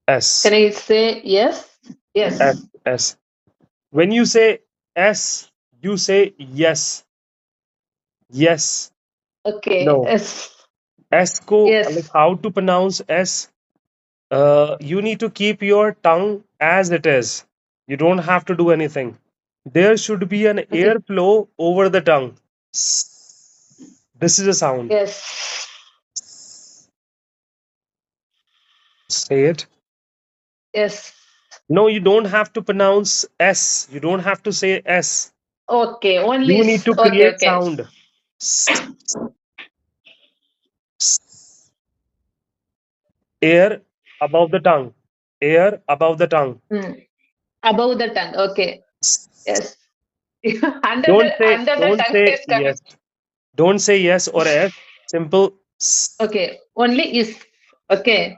S. Can I say yes? Yes. S. S. When you say S, you say yes. Yes. Okay. No. Yes. S ko, like Yes. how to pronounce S? You need to keep your tongue as it is. You don't have to do anything. There should be an Okay. airflow over the tongue. This is a sound. Yes. Say it. Yes. No, you don't have to pronounce S. You don't have to say S. Okay. Only. You need to Okay. create Okay. sound. Air above the tongue. Air above the tongue. Hmm. Above the tongue. Okay. Yes. under the Don't say under the don't tongue say is coming. yes. Don't say yes or S. Simple. Okay. Only is. Okay.